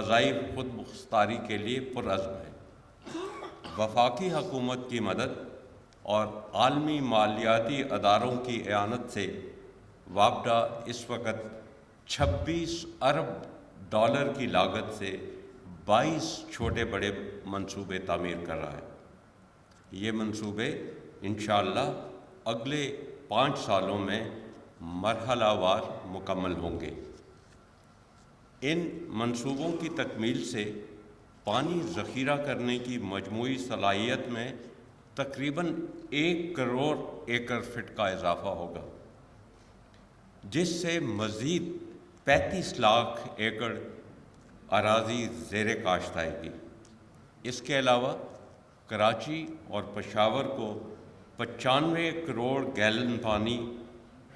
فضائی خود مختاری کے لیے پرعزم ہے۔ وفاقی حکومت کی مدد اور عالمی مالیاتی اداروں کی اعانت سے وابڈا اس وقت 26 ارب ڈالر کی لاگت سے 22 چھوٹے بڑے منصوبے تعمیر کر رہا ہے۔ یہ منصوبے انشاءاللہ اگلے 5 سالوں میں مرحلہ وار مکمل ہوں گے۔ ان منصوبوں کی تکمیل سے پانی ذخیرہ کرنے کی مجموعی صلاحیت میں تقریباً 1 کروڑ ایکڑ فٹ کا اضافہ ہوگا، جس سے مزید 35 لاکھ ایکڑ اراضی زیر کاشت آئے گی۔ اس کے علاوہ کراچی اور پشاور کو 95 کروڑ گیلن پانی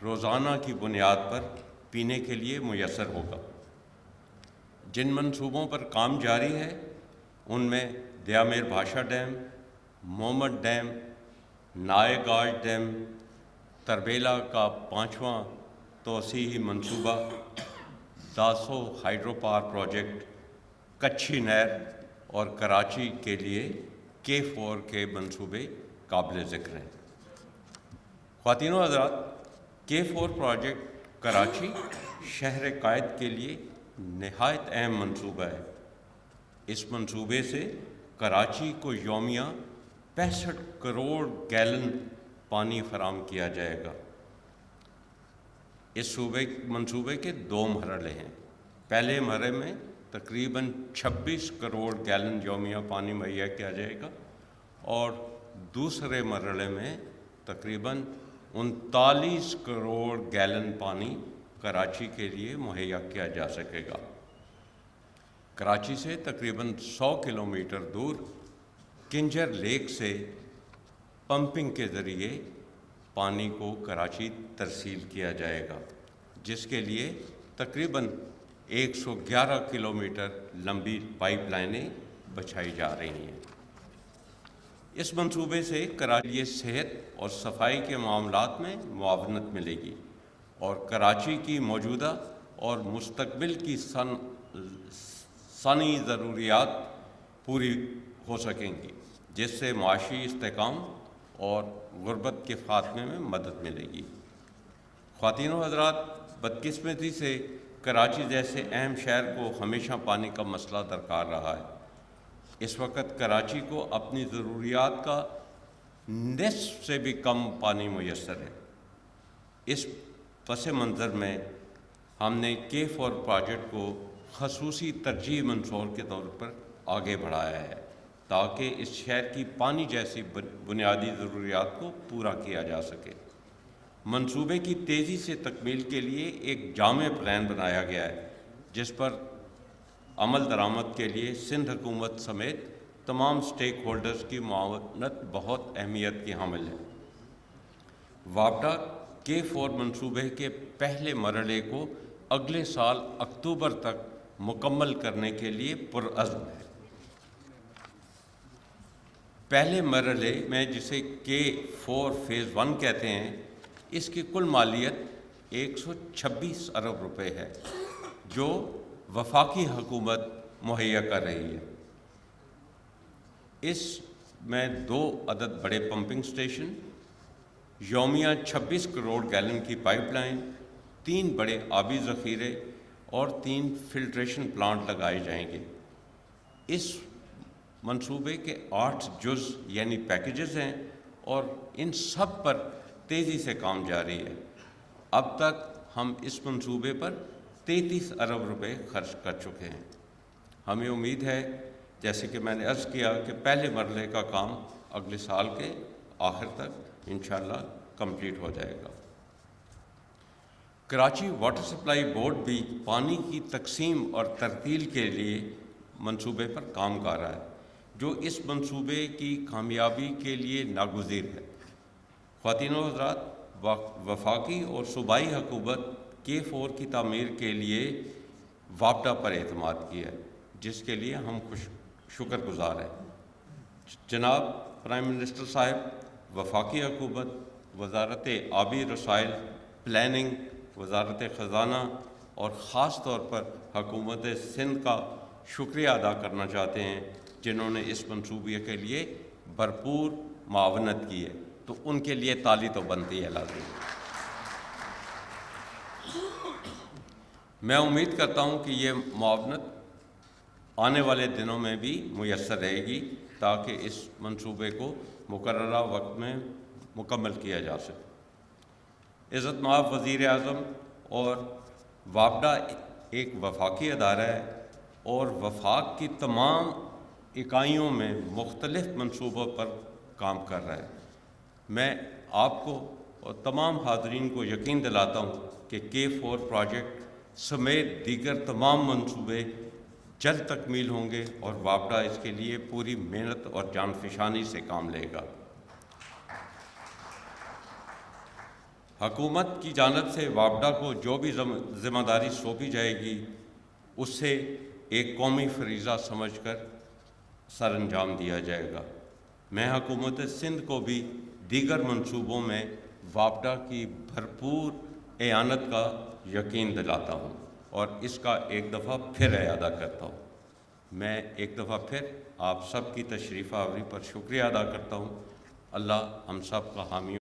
روزانہ کی بنیاد پر پینے کے لیے میسر ہوگا۔ جن منصوبوں پر کام جاری ہے ان میں دیا میر بھاشا ڈیم، مومد ڈیم، نائے گاج ڈیم، تربیلا کا 5واں توسیعی منصوبہ، داسو ہائیڈرو پاور پروجیکٹ، کچھی نہر اور کراچی کے لیے K4 کے منصوبے قابل ذکر ہیں۔ خواتین و حضرات، K4 پروجیکٹ کراچی شہر قائد کے لیے نہایت اہم منصوبہ ہے۔ اس منصوبے سے کراچی کو یومیہ 65 کروڑ گیلن پانی فراہم کیا جائے گا۔ اس منصوبے کے 2 مرحلے ہیں۔ پہلے مرحلے میں تقریباً 26 کروڑ گیلن یومیہ پانی مہیا کیا جائے گا اور دوسرے مرحلے میں تقریباً 39 کروڑ گیلن پانی کراچی کے لیے مہیا کیا جا سکے گا۔ کراچی سے تقریباً 100 کلومیٹر دور کنجر لیک سے پمپنگ کے ذریعے پانی کو کراچی ترسیل کیا جائے گا، جس کے لیے تقریباً 111 کلومیٹر لمبی پائپ لائنیں بچھائی جا رہی ہیں۔ اس منصوبے سے کراچی صحت اور صفائی کے معاملات میں معاونت ملے گی اور کراچی کی موجودہ اور مستقبل کی صنعتی ضروریات پوری ہو سکیں گی، جس سے معاشی استحکام اور غربت کے خاتمے میں مدد ملے گی۔ خواتین و حضرات، بدقسمتی سے کراچی جیسے اہم شہر کو ہمیشہ پانی کا مسئلہ درکار رہا ہے۔ اس وقت کراچی کو اپنی ضروریات کا نصف سے بھی کم پانی میسر ہے۔ اس پس منظر میں ہم نے K4 پروجیکٹ کو خصوصی ترجیحی منصوبے کے طور پر آگے بڑھایا ہے تاکہ اس شہر کی پانی جیسی بنیادی ضروریات کو پورا کیا جا سکے۔ منصوبے کی تیزی سے تکمیل کے لیے ایک جامع پلان بنایا گیا ہے، جس پر عمل درآمد کے لیے سندھ حکومت سمیت تمام سٹیک ہولڈرز کی معاونت بہت اہمیت کی حامل ہے۔ وابڈا K4 منصوبے کے پہلے مرحلے کو اگلے سال اکتوبر تک مکمل کرنے کے لیے پرعزم ہے۔ پہلے مرحلے میں جسے K4 فیز 1 کہتے ہیں، اس کی کل مالیت 126 ارب روپے ہے، جو وفاقی حکومت مہیا کر رہی ہے۔ اس میں 2 عدد بڑے پمپنگ اسٹیشن، یومیہ 26 کروڑ گیلن کی پائپ لائن، 3 بڑے آبی ذخیرے اور 3 فلٹریشن پلانٹ لگائے جائیں گے۔ اس منصوبے کے 8 جز یعنی پیکیجز ہیں اور ان سب پر تیزی سے کام جاری ہے۔ اب تک ہم اس منصوبے پر 33 ارب روپے خرچ کر چکے ہیں۔ ہمیں امید ہے، جیسے کہ میں نے عرض کیا، کہ پہلے مرحلے کا کام اگلے سال کے آخر تک انشاءاللہ کمپلیٹ ہو جائے گا۔ کراچی واٹر سپلائی بورڈ بھی پانی کی تقسیم اور ترتیل کے لیے منصوبے پر کام کر رہا ہے، جو اس منصوبے کی کامیابی کے لیے ناگزیر ہے۔ خواتین و حضرات، وفاقی اور صوبائی حکومت K4 کی تعمیر کے لیے وابڈا پر اعتماد کیا ہے، جس کے لیے ہم شکر گزار ہیں۔ جناب پرائم منسٹر صاحب، وفاقی حکومت، وزارت آبی وسائل، پلاننگ، وزارت خزانہ اور خاص طور پر حکومت سندھ کا شکریہ ادا کرنا چاہتے ہیں جنہوں نے اس منصوبے کے لیے بھرپور معاونت کی ہے، تو ان کے لیے تالی تو بنتی ہے لازمی۔ میں امید کرتا ہوں کہ یہ معاونت آنے والے دنوں میں بھی میسر رہے گی تاکہ اس منصوبے کو مقررہ وقت میں مکمل کیا جا سکے۔ عزت مآب وزیر اعظم اور وابڈا ایک وفاقی ادارہ ہے اور وفاق کی تمام اکائیوں میں مختلف منصوبوں پر کام کر رہا ہے۔ میں آپ کو اور تمام حاضرین کو یقین دلاتا ہوں کہ K4 پروجیکٹ سمیت دیگر تمام منصوبے جلد تکمیل ہوں گے اور وابڈا اس کے لیے پوری محنت اور جانفشانی سے کام لے گا۔ حکومت کی جانب سے وابڈا کو جو بھی ذمہ داری سونپی جائے گی اس سے ایک قومی فریضہ سمجھ کر سر انجام دیا جائے گا۔ میں حکومت سندھ کو بھی دیگر منصوبوں میں وابڈا کی بھرپور اعانت کا یقین دلاتا ہوں اور اس کا ایک دفعہ پھر اعادہ کرتا ہوں۔ میں ایک دفعہ پھر آپ سب کی تشریف آوری پر شکریہ ادا کرتا ہوں۔ اللہ ہم سب کا حامی